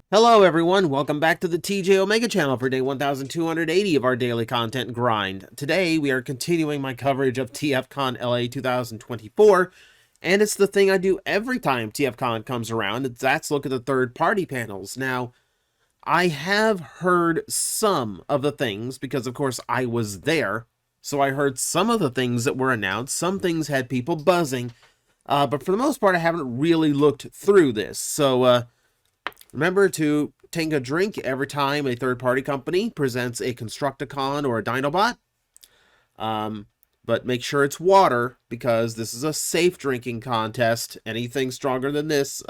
Hello everyone, welcome back to the TJOmega channel for day 1280 of our daily content grind. Today we are continuing my coverage of TFcon LA 2024, and it's the thing I do every time TFcon comes around. That's look at the third-party panels. Now, I have heard some of the things, because of course I was there, so I heard some of the things that were announced. Some things had people buzzing, but for the most part I haven't really looked through this, so remember to take a drink every time a third-party company presents a Constructicon or a Dinobot. But make sure it's water, because this is a safe drinking contest. Anything stronger than this,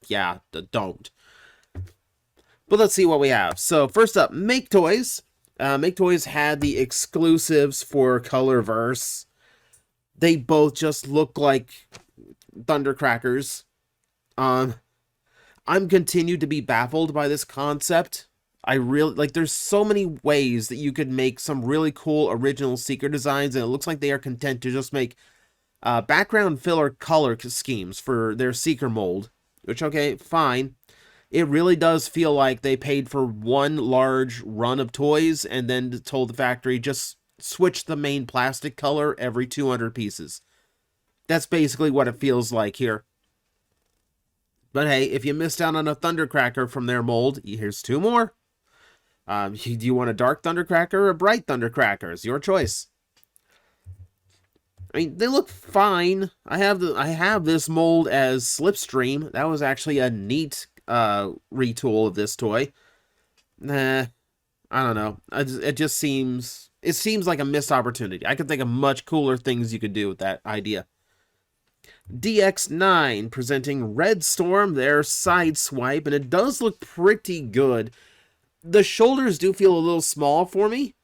yeah, don't. But let's see what we have. So first up, MakeToys. MakeToys had the exclusives for Colorverse. They both just look like thundercrackers. I'm continued to be baffled by this concept. I really, like, there's so many ways that you could make some really cool original Seeker designs, and it looks like they are content to just make background filler color schemes for their Seeker mold, which, okay, fine. It really does feel like they paid for one large run of toys and then told the factory just switch the main plastic color every 200 pieces. That's basically what it feels like here. But hey, if you missed out on a Thundercracker from their mold, here's two more. Do you want a dark Thundercracker or a bright Thundercracker? It's your choice. I mean, they look fine. I have this mold as Slipstream. That was actually a neat retool of this toy. Nah, I don't know. It seems like a missed opportunity. I could think of much cooler things you could do with that idea. DX9 presenting Red Storm, their Sideswipe, and it does look pretty good. The shoulders do feel a little small for me.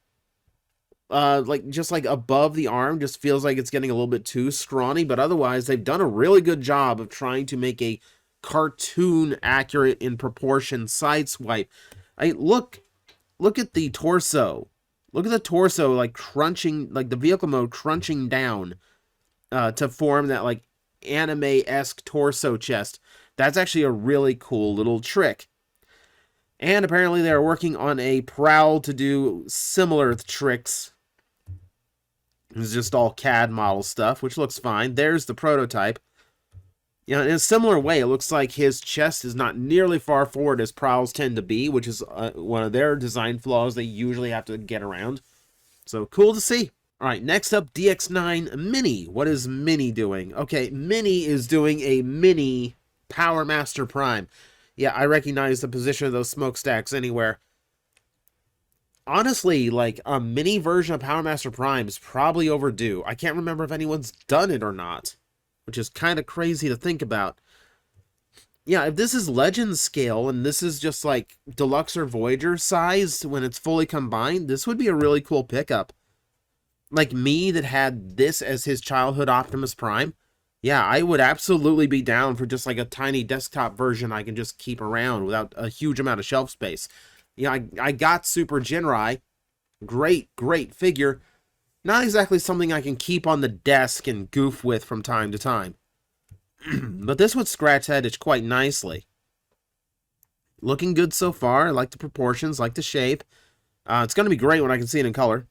Just above the arm, just feels like it's getting a little bit too scrawny, but otherwise they've done a really good job of trying to make a cartoon accurate in proportion Sideswipe. Look at the torso. Look at the torso, like crunching, like the vehicle mode crunching down to form that like anime-esque torso chest. That's actually a really cool little trick. And apparently they're working on a Prowl to do similar tricks. It's just all CAD model stuff, which looks fine. There's the prototype. You know, in a similar way, it looks like his chest is not nearly far forward as Prowls tend to be, which is one of their design flaws they usually have to get around. So cool to see. All right, next up, DX9 Mini. What is Mini doing? Okay, Mini is doing a Mini Power Master Prime. Yeah, I recognize the position of those smokestacks anywhere. Honestly, like, a mini version of Power Master Prime is probably overdue. I can't remember if anyone's done it or not, which is kind of crazy to think about. Yeah, if this is Legend scale and this is just like Deluxe or Voyager sized when it's fully combined, this would be a really cool pickup. Like me that had this as his childhood Optimus Prime, yeah, I would absolutely be down for just like a tiny desktop version I can just keep around without a huge amount of shelf space. Yeah, I got Super Jinrai. Great figure. Not exactly something I can keep on the desk and goof with from time to time. But this would scratch that itch quite nicely. Looking good so far. I like the proportions, like the shape. It's going to be great when I can see it in color.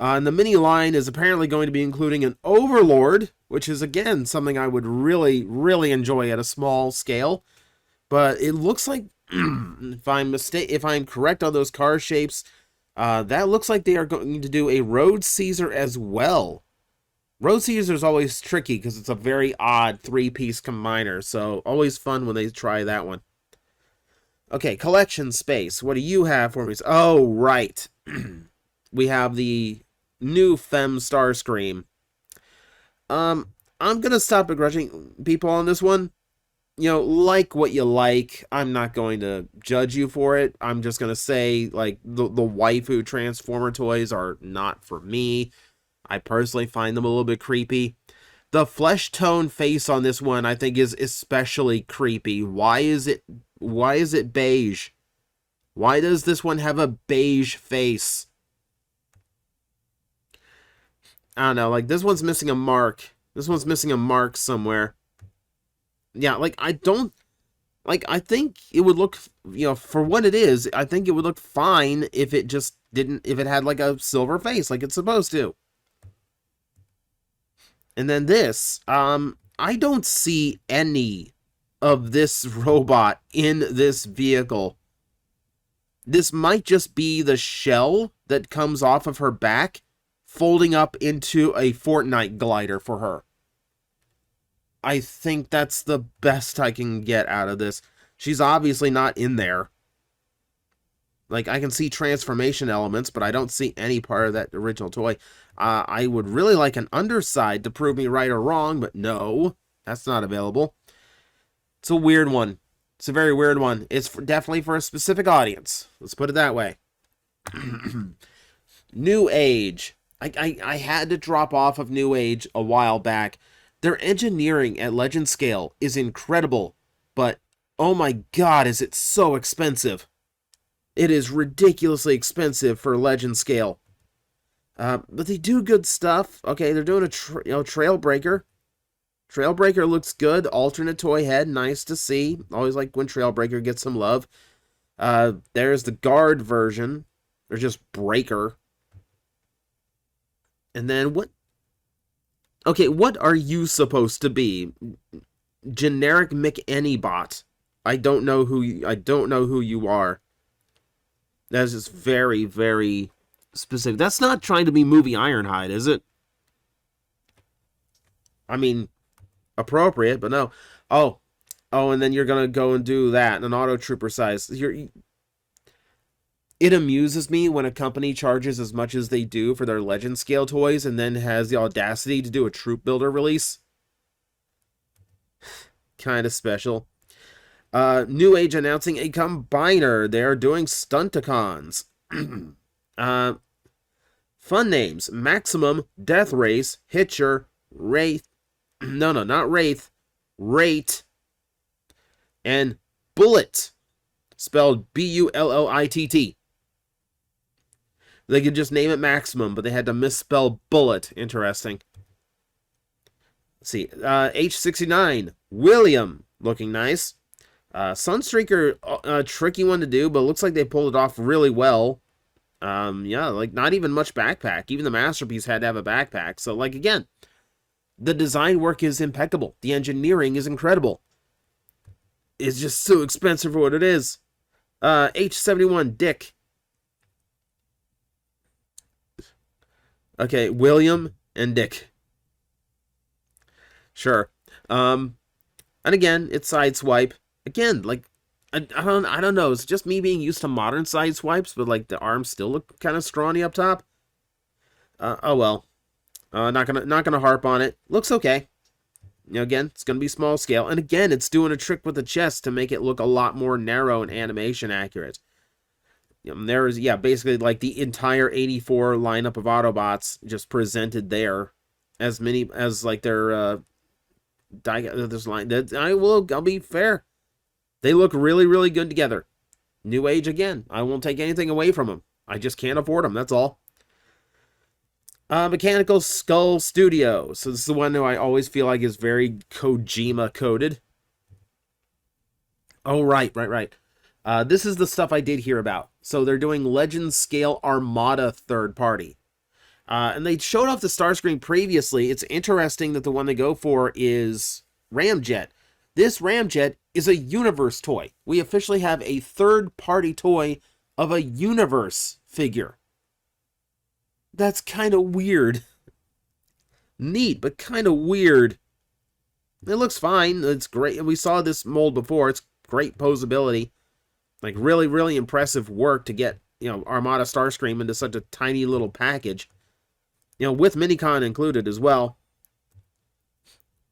And the mini line is apparently going to be including an Overlord, which is, again, something I would really enjoy at a small scale. But it looks like, if I'm correct on those car shapes, that looks like they are going to do a Road Caesar as well. Road Caesar is always tricky because it's a very odd three-piece combiner, so always fun when they try that one. Okay, collection space. What do you have for me? Oh, right. We have the new Femme Starscream. I'm gonna stop begrudging people on this one. You know, like what you like. I'm not going to judge you for it. I'm just gonna say, like, the waifu Transformer toys are not for me. I personally find them a little bit creepy. The flesh tone face on this one, I think, is especially creepy. Why is it beige? Why does this one have a beige face? I don't know, like, this one's missing a mark. This one's missing a mark somewhere. Yeah, like, I don't Like, I think it would look, for what it is, I think it would look fine if it just didn't, if it had like a silver face like it's supposed to. And then this, I don't see any of this robot in this vehicle. This might just be the shell that comes off of her back, folding up into a Fortnite glider for her. I think that's the best I can get out of this. She's obviously not in there. Like, I can see transformation elements, but I don't see any part of that original toy. I would really like an underside to prove me right or wrong, but no, that's not available. It's a weird one. It's a very weird one. It's definitely for a specific audience. Let's put it that way. New Age. I had to drop off of New Age a while back. Their engineering at Legend scale is incredible, but oh my god, is it so expensive. It is ridiculously expensive for Legend scale. But they do good stuff. Okay, they're doing a Trailbreaker. Trailbreaker looks good. Alternate toy head, nice to see. Always like when Trailbreaker gets some love. There's the Guard version. Or just Breaker. And then what? Okay, what are you supposed to be? Generic McAnybot. I don't know who you are. That's just very, very specific. That's not trying to be movie Ironhide, is it? I mean, appropriate, but no. Oh, and then you're gonna go and do that, an Auto Trooper size. It amuses me when a company charges as much as they do for their Legend scale toys and then has the audacity to do a Troop Builder release. Kind of special. New Age announcing a combiner. They're doing Stunticons. Fun names. Maximum, Death Race, Hitcher, Wraith. No, not Wraith. Rate. And Bullet. Spelled Bullitt. They could just name it Maximum, but they had to misspell Bullet. Interesting. Let's see. H69. William. Looking nice. Sunstreaker, a tricky one to do, but it looks like they pulled it off really well. Yeah, like not even much backpack. Even the Masterpiece had to have a backpack. So, like, again, the design work is impeccable. The engineering is incredible. It's just so expensive for what it is. H71 Dick. Okay, William and Dick. Sure. And again, it's Sideswipe. Again, like, I don't know. It's just me being used to modern Sideswipes, but like the arms still look kind of scrawny up top. Oh well. Not gonna harp on it. Looks okay. Again, it's gonna be small scale, and again, it's doing a trick with the chest to make it look a lot more narrow and animation accurate. There's basically like the entire 84 lineup of Autobots just presented there, as many as like their this line. I'll be fair. They look really, really good together. New Age again. I won't take anything away from them. I just can't afford them. That's all. Mechanical Skull Studio. So this is the one who I always feel like is very Kojima coded. Oh, right. This is the stuff I did hear about. So they're doing Legend Scale Armada third party. And they showed off the Starscream previously. It's interesting that the one they go for is Ramjet. This Ramjet is a Universe toy. We officially have a third-party toy of a Universe figure. That's kind of weird. Neat, but kind of weird. It looks fine. It's great. We saw this mold before. It's great posability. Like, really, really impressive work to get, Armada Starscream into such a tiny little package. With Minicon included as well.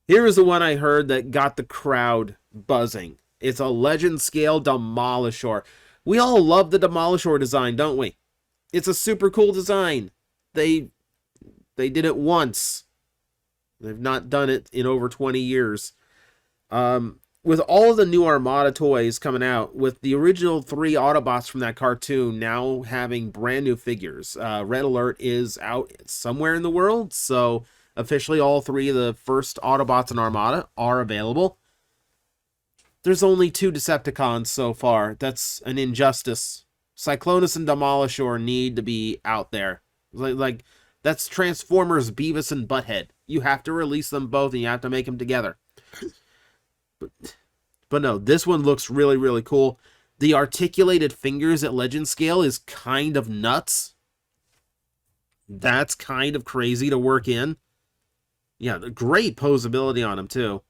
Here is the one I heard that got the crowd buzzing. It's a Legend scale Demolishor. We all love the Demolishor design, don't we? It's a super cool design. They did it once. They've not done it in over 20 years. With all of the new Armada toys coming out, with the original 3 Autobots from that cartoon now having brand new figures, Red Alert is out somewhere in the world, so officially all 3 of the first Autobots in Armada are available. There's only 2 Decepticons so far. That's an injustice. Cyclonus and Demolishor need to be out there. Like that's Transformers Beavis and Butthead. You have to release them both and you have to make them together. But no, this one looks really, really cool. The articulated fingers at Legend scale is kind of nuts. That's kind of crazy to work in. Yeah, the great posability on them, too.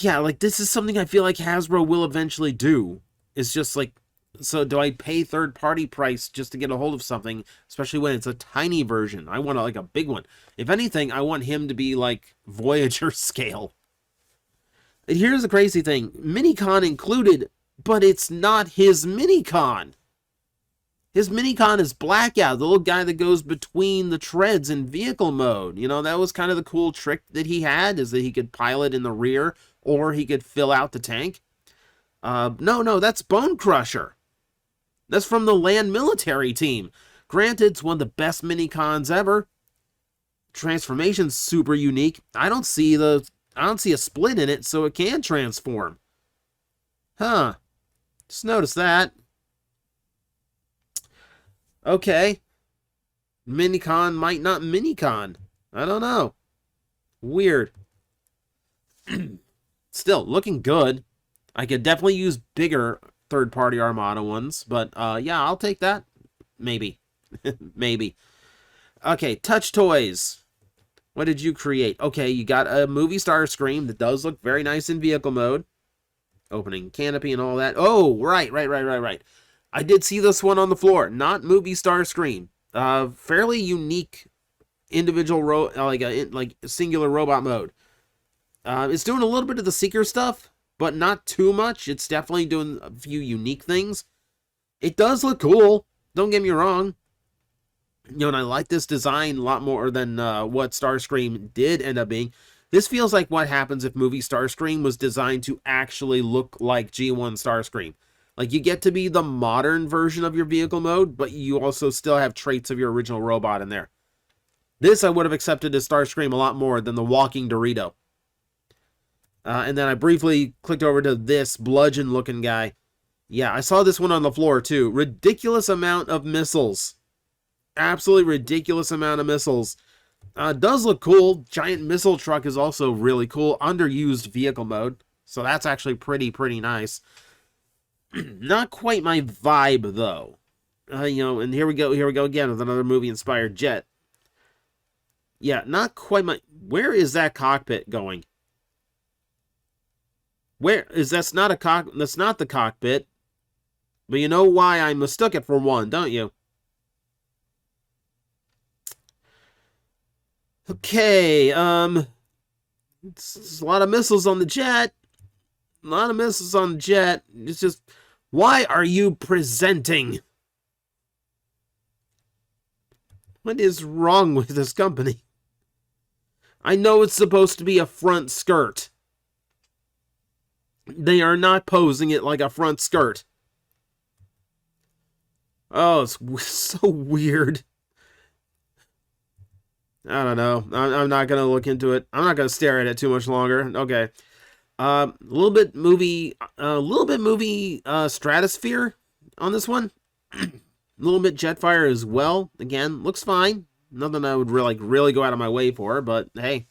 Yeah, like, this is something I feel like Hasbro will eventually do. It's just like, so do I pay third-party price just to get a hold of something, especially when it's a tiny version? I want, like, a big one. If anything, I want him to be, like, Voyager scale. And here's the crazy thing. Minicon included, but it's not his Minicon. His Minicon is Blackout, the little guy that goes between the treads in vehicle mode. You know, that was kind of the cool trick that he had, is that he could pilot in the rear, or he could fill out the tank. No, that's Bone Crusher. That's from the Land Military team. Granted, it's one of the best Minicons ever. Transformation's super unique. I don't see a split in it, so it can transform. Huh. Just noticed that. Okay. Minicon might not Minicon. I don't know. Weird. Still, looking good. I could definitely use bigger third-party Armada ones, but yeah, I'll take that. Maybe. Maybe. Okay, Touch Toys. What did you create? Okay, you got a movie Starscream that does look very nice in vehicle mode. Opening canopy and all that. Oh, right. I did see this one on the floor. Not movie Starscream. Fairly unique individual, like singular robot mode. It's doing a little bit of the Seeker stuff, but not too much. It's definitely doing a few unique things. It does look cool. Don't get me wrong. You know, and I like this design a lot more than what Starscream did end up being. This feels like what happens if movie Starscream was designed to actually look like G1 Starscream. Like, you get to be the modern version of your vehicle mode, but you also still have traits of your original robot in there. This I would have accepted as Starscream a lot more than the walking Dorito. And then I briefly clicked over to this bludgeon-looking guy. Yeah, I saw this one on the floor, too. Ridiculous amount of missiles. Absolutely ridiculous amount of missiles. Does look cool. Giant missile truck is also really cool. Underused vehicle mode. So that's actually pretty nice. Not quite my vibe, though. You know, and here we go again with another movie-inspired jet. Yeah, not quite my... Where is that cockpit going? That's not the cockpit. But you know why I mistook it for one, don't you? Okay, it's a lot of missiles on the jet. A lot of missiles on the jet. It's just, why are you presenting? What is wrong with this company? I know it's supposed to be a front skirt. They are not posing it like a front skirt. Oh, it's so weird. I don't know. I'm not going to look into it. I'm not going to stare at it too much longer. Okay. A little bit movie stratosphere on this one. A little bit Jetfire as well. Again, looks fine. Nothing I would really go out of my way for, but hey.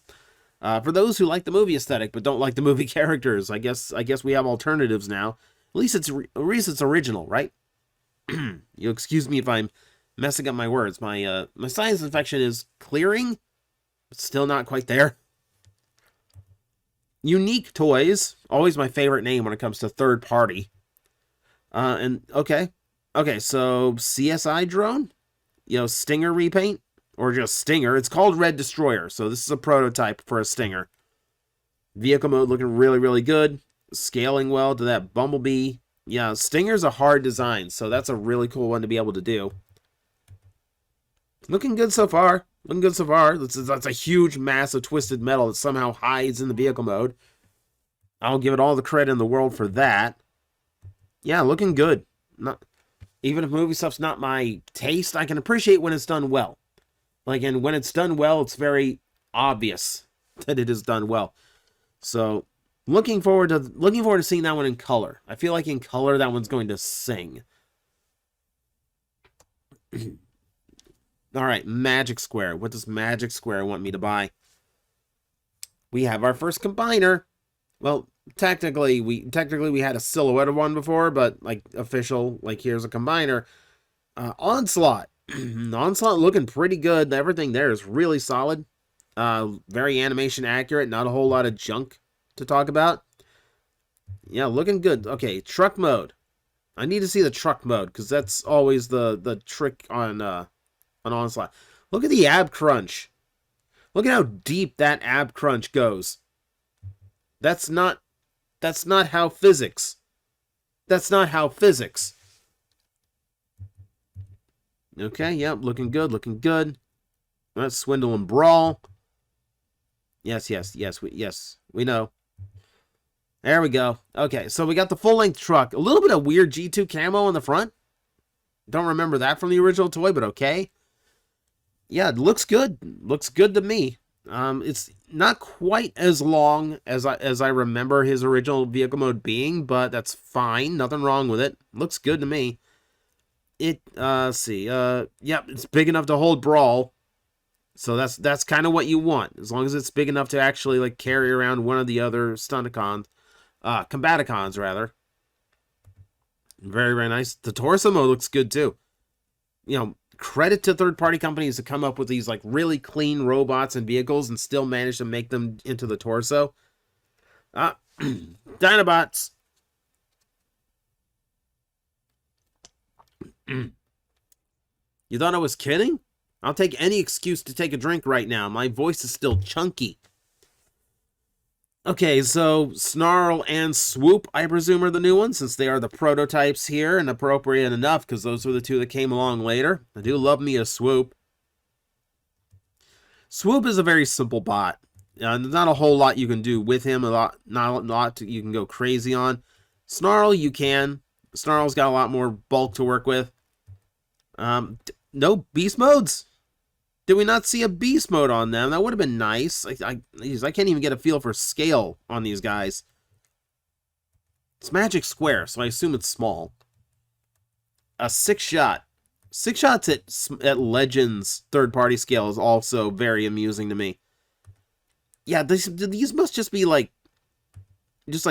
For those who like the movie aesthetic but don't like the movie characters, I guess we have alternatives now. At least it's original, right? You'll excuse me if I'm messing up my words. My sinus infection is clearing, but still not quite there. Unique Toys, always my favorite name when it comes to third party. And okay, so CSI drone, you know, Stinger repaint, or just Stinger. It's called Red Destroyer, so this is a prototype for a Stinger. Vehicle mode looking really good, scaling well to that Bumblebee. Yeah, Stinger's a hard design, so that's a really cool one to be able to do. Looking good so far. That's a huge mass of twisted metal that somehow hides in the vehicle mode. I'll give it all the credit in the world for that. Yeah, looking good. Even if movie stuff's not my taste, I can appreciate when it's done well. And when it's done well, it's very obvious that it is done well. So, Looking forward to seeing that one in color. I feel like in color that one's going to sing. All right, Magic Square. What does Magic Square want me to buy? We have our first combiner. Well, technically we had a silhouette of one before, but like official, like here's a combiner. Onslaught. Onslaught looking pretty good. Everything there is really solid. Very animation accurate. Not a whole lot of junk to talk about. Yeah, looking good. Okay, truck mode. I need to see the truck mode because that's always the trick on Onslaught. Look at the ab crunch. Look at how deep that ab crunch goes. That's not how physics. That's not how physics. Okay, yep, looking good, looking good. That's Swindle and Brawl. Yes, we know. There we go. Okay, so we got the full-length truck. A little bit of weird G2 camo on the front. Don't remember that from the original toy, but okay. Yeah, it looks good. Looks good to me. It's not quite as long as I remember his original vehicle mode being, but that's fine. Nothing wrong with it. Looks good to me. Let's see. Yep, it's big enough to hold Brawl. So that's kind of what you want, as long as it's big enough to actually like carry around one of the other Stunticons, Combaticons rather. Very, very nice. The torso mode looks good too. You know, credit to third-party companies to come up with these like really clean robots and vehicles and still manage to make them into the torso. Dinobots. You thought I was kidding? I'll take any excuse to take a drink right now. My voice is still chunky. Okay, so Snarl and Swoop, I presume, are the new ones, since they are the prototypes here, and appropriate enough, because those were the two that came along later. I do love me a Swoop. Swoop is a very simple bot. Not a whole lot you can do with him, not a lot you can go crazy on. Snarl, you can. Snarl's got a lot more bulk to work with. No beast modes? Did we not see a beast mode on them? That would have been nice. I can't even get a feel for scale on these guys. It's Magic Square, so I assume it's small. A 6-shot. 6 shots at Legends third-party scale is also very amusing to me. Yeah, these must just be like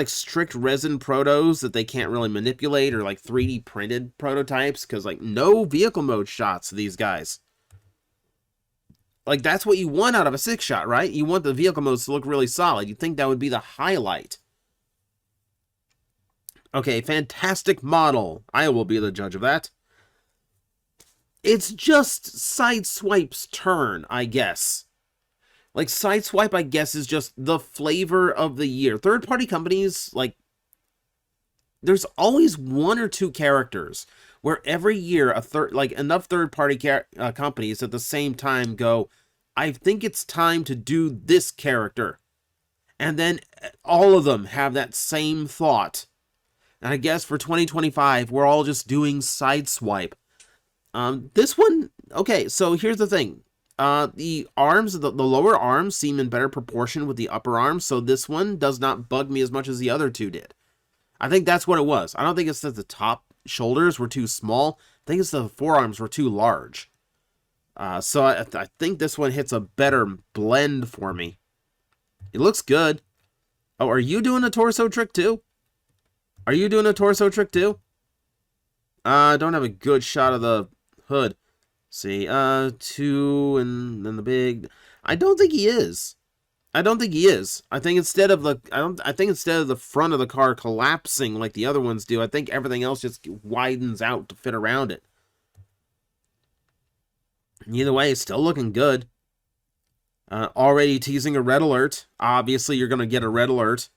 strict resin protos that they can't really manipulate, or like 3D printed prototypes, because like no vehicle mode shots of these guys. Like, that's what you want out of a 6-shot, right? You want the vehicle modes to look really solid. You'd think that would be the highlight. Okay, fantastic model. I will be the judge of that. It's just Sideswipe's turn, I guess. Like, Sideswipe, I guess, is just the flavor of the year. Third-party companies, like, there's always one or two characters where every year enough third-party companies at the same time go, I think it's time to do this character. And then all of them have that same thought. And I guess for 2025, we're all just doing Sideswipe. This one, okay, so here's the thing. The arms, the lower arms seem in better proportion with the upper arms, so this one does not bug me as much as the other two did. I think that's what it was. I don't think it's that the top shoulders were too small. I think it's the forearms were too large. So I think this one hits a better blend for me. It looks good. Oh, are you doing a torso trick too? Are you doing a torso trick too? I don't have a good shot of the hood. See, 2 and then the big. I don't think he is. I don't think he is. I think instead of the front of the car collapsing like the other ones do, I think everything else just widens out to fit around it. Either way, it's still looking good. Already teasing a red alert. Obviously, you're gonna get a red alert.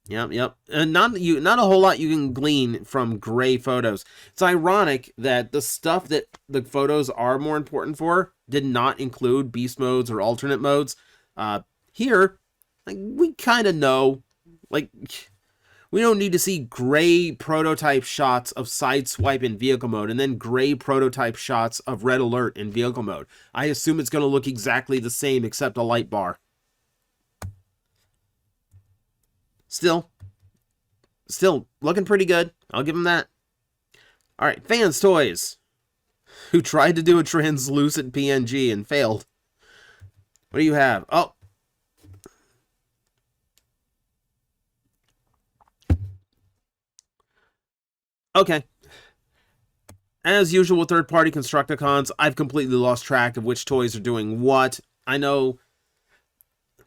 Yep. And not a whole lot you can glean from gray photos. It's ironic that the stuff that the photos are more important for did not include beast modes or alternate modes. Here, like, we kind of know, like, we don't need to see gray prototype shots of Sideswipe in vehicle mode and then gray prototype shots of red alert in vehicle mode. I assume it's going to look exactly the same except a light bar. Still looking pretty good. I'll give them that. All right, FansToys, who tried to do a translucent PNG and failed. What do you have? Oh. Okay. As usual with third-party Constructicons, I've completely lost track of which toys are doing what. I know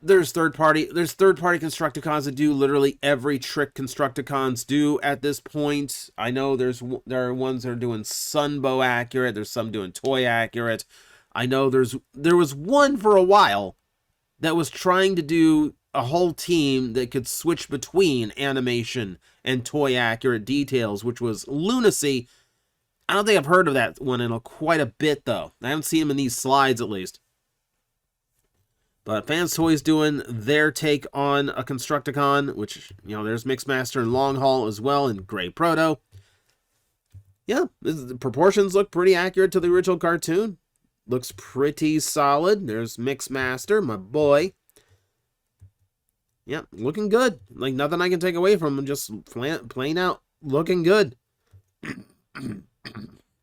there's third-party Constructicons that do literally every trick Constructicons do at this point. I know there are ones that are doing Sunbow accurate. There's some doing toy accurate. I know there was one for a while that was trying to do a whole team that could switch between animation and toy accurate details, which was lunacy. I don't think I've heard of that one in quite a bit, though. I haven't seen them in these slides, at least. But FansToys doing their take on a Constructicon, which, you know, there's Mixmaster and Long Haul as well, and Gray Proto. Yeah, the proportions look pretty accurate to the original cartoon. Looks pretty solid. There's Mixmaster, my boy. Yeah, looking good. Like, nothing I can take away from him. Just plain out looking good.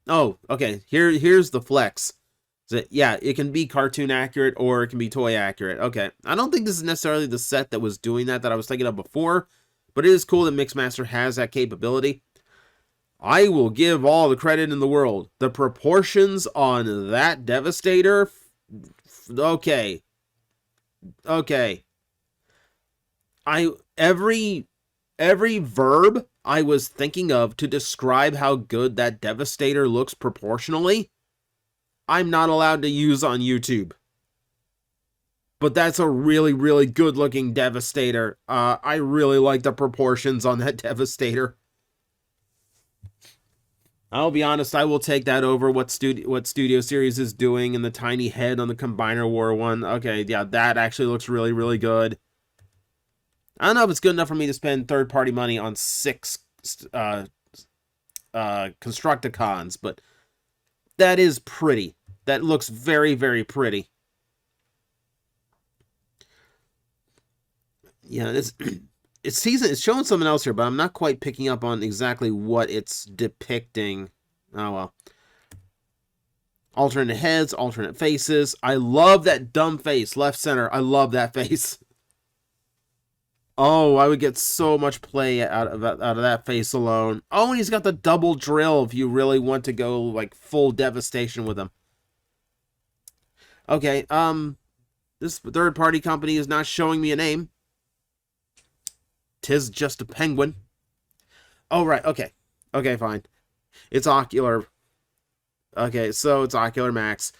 Oh, okay. Here's the flex. So, yeah, it can be cartoon accurate or it can be toy accurate. Okay. I don't think this is necessarily the set that was doing that I was thinking of before, but it is cool that Mixmaster has that capability. I will give all the credit in the world. The proportions on that Devastator, okay. Okay. Every verb I was thinking of to describe how good that Devastator looks proportionally, I'm not allowed to use on YouTube. But that's a really, really good looking Devastator. I really like the proportions on that Devastator. I'll be honest, I will take that over what Studio Series is doing and the tiny head on the Combiner War one. Okay, yeah, that actually looks really, really good. I don't know if it's good enough for me to spend third-party money on 6 Constructicons, but that is pretty. That looks very, very pretty. Yeah, it's showing something else here, but I'm not quite picking up on exactly what it's depicting. Oh, well. Alternate heads, alternate faces. I love that dumb face, left center. I love that face. Oh, I would get so much play out of that face alone. Oh, and he's got the double drill if you really want to go like full devastation with him. Okay, this third-party company is not showing me a name. 'Tis just a penguin. Oh, right, okay. Okay, fine. It's Ocular. Okay, so it's Ocular Max.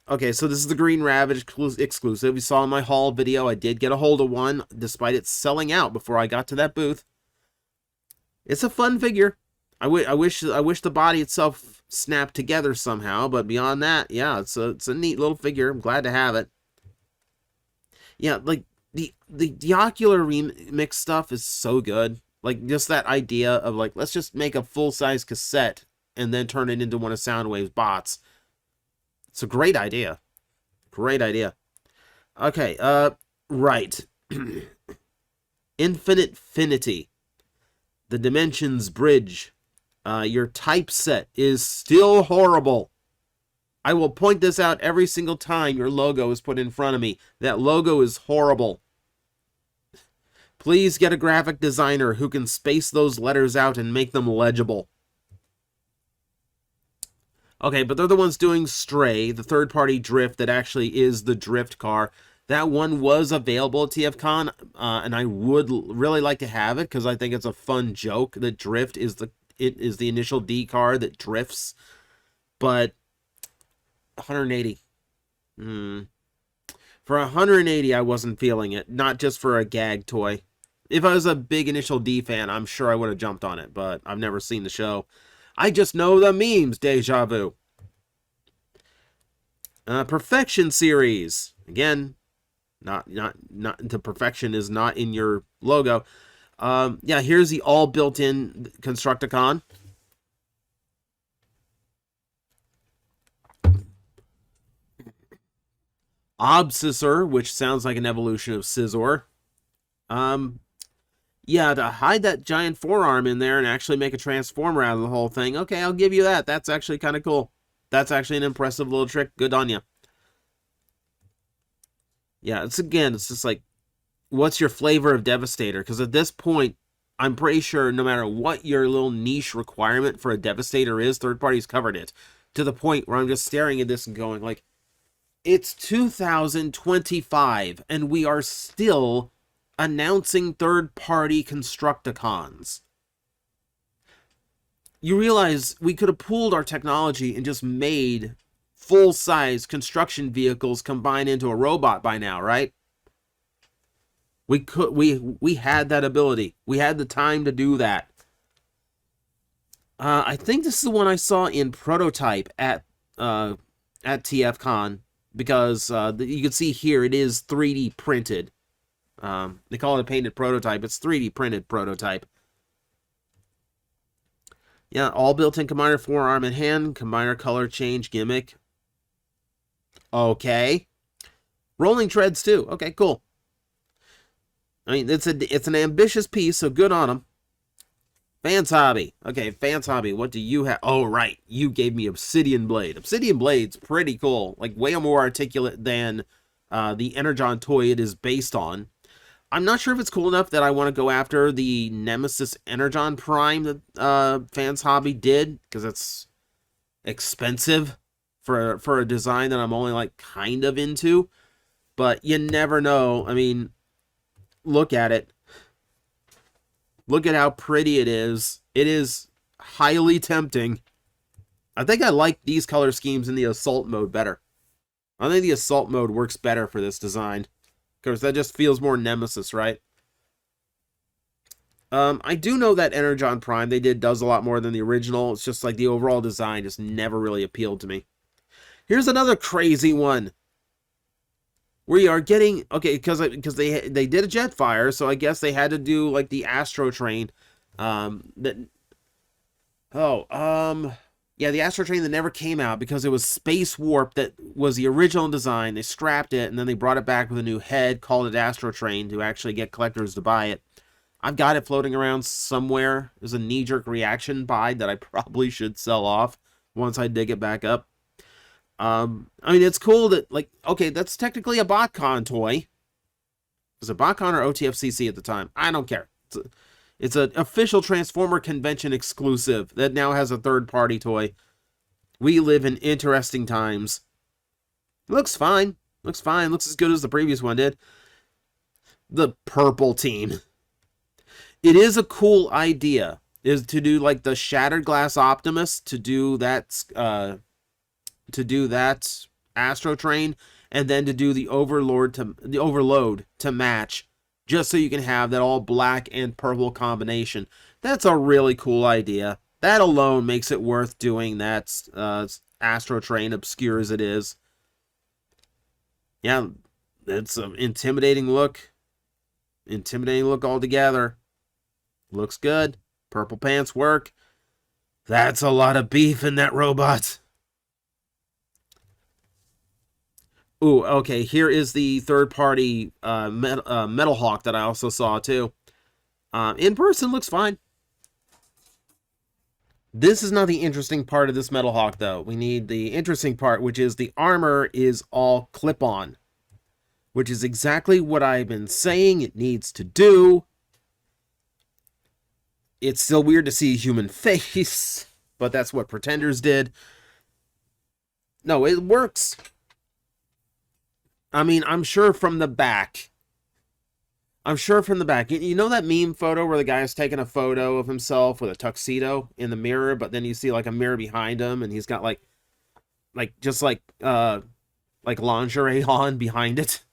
Okay, so this is the Green Ravage exclusive. You saw in my haul video, I did get a hold of one, despite it selling out before I got to that booth. It's a fun figure. I wish the body itself snapped together somehow, but beyond that, yeah, it's a neat little figure. I'm glad to have it. Yeah, like the Ocular remix stuff is so good. Like just that idea of like let's just make a full-size cassette and then turn it into one of Soundwave's bots. It's a great idea. Great idea. Okay, right. Infinifinity. The Dimensions Bridge. Your typeset is still horrible. I will point this out every single time your logo is put in front of me. That logo is horrible. Please get a graphic designer who can space those letters out and make them legible. Okay, but they're the ones doing Stray, the third-party Drift that actually is the Drift car. That one was available at TFcon, and I would really like to have it because I think it's a fun joke that Drift is the initial D car that drifts. But 180. For 180, I wasn't feeling it. Not just for a gag toy. If I was a big Initial D fan, I'm sure I would have jumped on it, but I've never seen the show. I just know the memes, deja vu. Perfection series. Again, not the perfection is not in your logo. Yeah, here's the all built-in Constructicon. Obsessor, which sounds like an evolution of Scizor. Yeah, to hide that giant forearm in there and actually make a transformer out of the whole thing. Okay, I'll give you that. That's actually kind of cool. That's actually an impressive little trick. Good on you. Yeah, it's just like, what's your flavor of Devastator? Because at this point, I'm pretty sure no matter what your little niche requirement for a Devastator is, third parties covered it. To the point where I'm just staring at this and going like, it's 2025 and we are still announcing third-party Constructicons. You realize we could have pooled our technology and just made full-size construction vehicles combine into a robot by now, right? We had that ability. We had the time to do that. I think this is the one I saw in prototype at TFcon, because you can see here it is 3D printed. They call it a painted prototype. It's 3D printed prototype. Yeah, all built-in combiner forearm and hand, combiner color change gimmick. Okay. Rolling treads too. Okay, cool. I mean, it's an ambitious piece, so good on them. Fans Hobby. Okay, Fans Hobby, what do you have? Oh, right. You gave me Obsidian Blade. Obsidian Blade's pretty cool. Like, way more articulate than the Energon toy it is based on. I'm not sure if it's cool enough that I want to go after the Nemesis Energon Prime that Fans Hobby did, because it's expensive for a design that I'm only, like, kind of into. But you never know. I mean, look at it. Look at how pretty it is. It is highly tempting. I think I like these color schemes in the Assault mode better. I think the Assault mode works better for this design. Because that just feels more Nemesis, right? I do know that Energon Prime does a lot more than the original. It's just like the overall design just never really appealed to me. Here's another crazy one. We are getting, okay, because they did a Jetfire, so I guess they had to do like the Astro Train. Yeah, the Astro Train that never came out because it was Space Warp that was the original design. They scrapped it and then they brought it back with a new head, called it Astro Train to actually get collectors to buy it. I've got it floating around somewhere. There's a knee-jerk reaction buy that I probably should sell off once I dig it back up. I mean, it's cool that, like, okay, that's technically a BotCon toy. Was it BotCon or OTFCC at the time? I don't care. It's an official Transformer Convention exclusive that now has a third-party toy. We live in interesting times. It looks fine. Looks fine. Looks as good as the previous one did. The purple team. It is a cool idea, is to do, like, the Shattered Glass Optimus, to do that Astro Train, and then to do the Overload to match, just so you can have that all black and purple combination. That's a really cool idea. That alone makes it worth doing that Astro Train, obscure as it is. Yeah, it's an intimidating look. Intimidating look altogether. Looks good. Purple pants work. That's a lot of beef in that robot. Ooh, okay, here is the third-party Metal Hawk that I also saw, too. In person, looks fine. This is not the interesting part of this Metal Hawk, though. We need the interesting part, which is the armor is all clip-on. Which is exactly what I've been saying it needs to do. It's still weird to see a human face, but that's what Pretenders did. No, it works. I mean, I'm sure from the back. You know that meme photo where the guy is taking a photo of himself with a tuxedo in the mirror, but then you see like a mirror behind him and he's got like lingerie on behind it?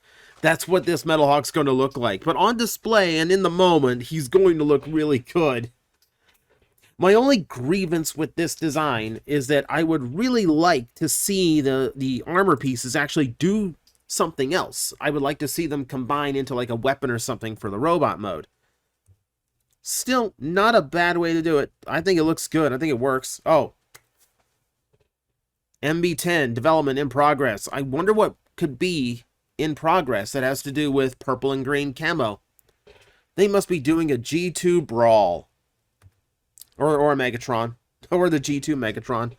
That's what this Metal Hawk's going to look like. But on display and in the moment, he's going to look really good. My only grievance with this design is that I would really like to see the armor pieces actually do something else. I would like to see them combine into like a weapon or something for the robot mode. Still, not a bad way to do it. I think it looks good. I think it works. Oh. MB10, development in progress. I wonder what could be in progress that has to do with purple and green camo. They must be doing a G2 Brawl. Or a Megatron. Or the G2 Megatron.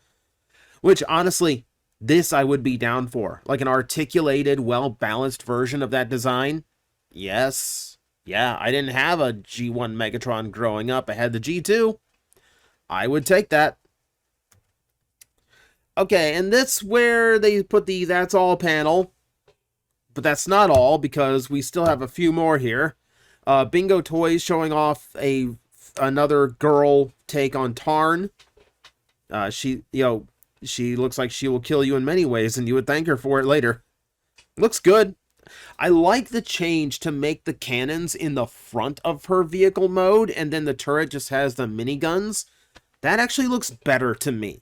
Which, honestly, this I would be down for. Like an articulated, well-balanced version of that design. Yes. Yeah, I didn't have a G1 Megatron growing up. I had the G2. I would take that. Okay, and this where they put the That's All panel. But that's not all, because we still have a few more here. Bingo Toys showing off another girl take on Tarn. She looks like she will kill you in many ways, and you would thank her for it later. Looks good. I like the change to make the cannons in the front of her vehicle mode, and then the turret just has the miniguns. That actually looks better to me.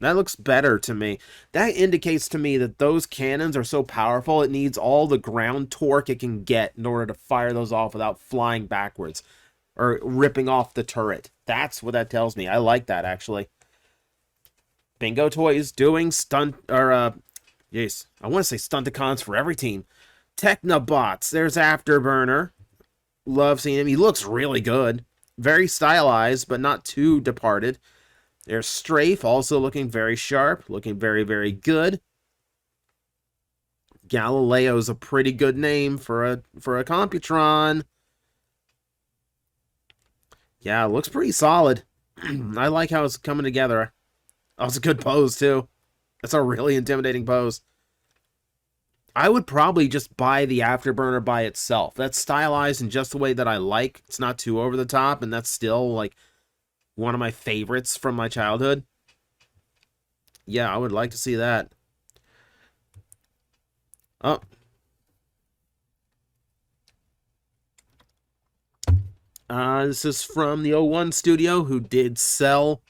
That looks better to me. That indicates to me that those cannons are so powerful, it needs all the ground torque it can get in order to fire those off without flying backwards or ripping off the turret. That's what that tells me. I like that, actually. Bingo Toys doing I want to say Stunticons for every team. Technobots. There's Afterburner. Love seeing him. He looks really good. Very stylized, but not too departed. There's Strafe, also looking very sharp. Looking very, very good. Galileo's a pretty good name for a Computron. Yeah, it looks pretty solid. I like how it's coming together. That was a good pose, too. That's a really intimidating pose. I would probably just buy the Afterburner by itself. That's stylized in just the way that I like. It's not too over the top, and that's still, like, one of my favorites from my childhood. Yeah, I would like to see that. Oh. This is from the 01 studio, who did Cell.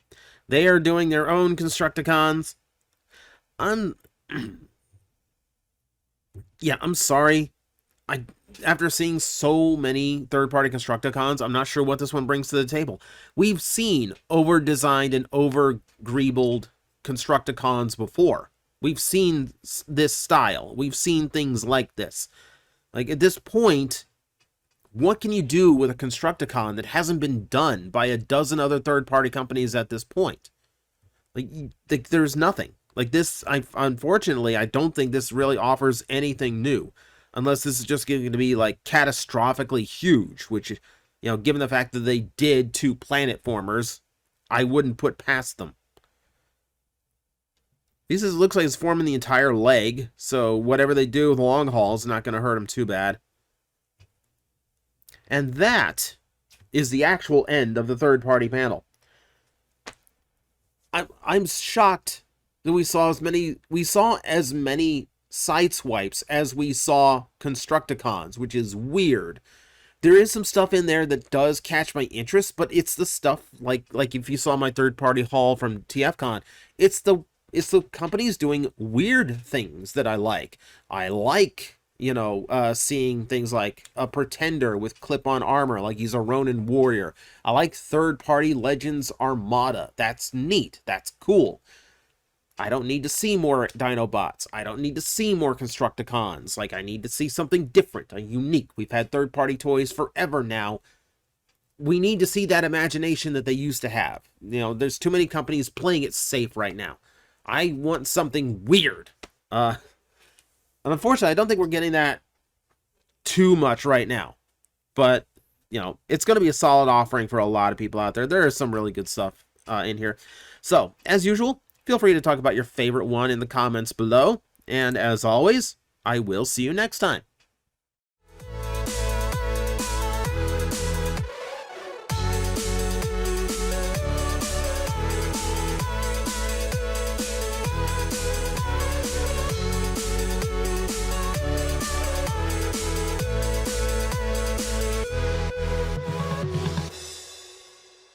They are doing their own Constructicons. Yeah, I'm sorry. After seeing so many third-party Constructicons, I'm not sure what this one brings to the table. We've seen over-designed and over-greebled Constructicons before. We've seen this style. We've seen things like this. Like, at this point, what can you do with a Constructicon that hasn't been done by a dozen other third-party companies at this point? Like, there's nothing. Like, this, unfortunately, I don't think this really offers anything new. Unless this is just going to be, like, catastrophically huge, which, given the fact that they did 2 planet formers, I wouldn't put past them. This looks like it's forming the entire leg, so whatever they do with the long haul is not going to hurt them too bad. And that is the actual end of the third-party panel. I'm shocked that we saw as many Sideswipes as we saw Constructicons, which is weird. There is some stuff in there that does catch my interest, but it's the stuff like if you saw my third-party haul from TFcon, it's the companies doing weird things that I like. I like, seeing things like a Pretender with clip-on armor, like he's a Ronin warrior. I like third-party Legends Armada. That's neat. That's cool. I don't need to see more Dinobots. I don't need to see more Constructicons. Like, I need to see something different, unique. We've had third-party toys forever now. We need to see that imagination that they used to have. There's too many companies playing it safe right now. I want something weird. And unfortunately, I don't think we're getting that too much right now. But, it's going to be a solid offering for a lot of people out there. There is some really good stuff in here. So, as usual, feel free to talk about your favorite one in the comments below. And as always, I will see you next time.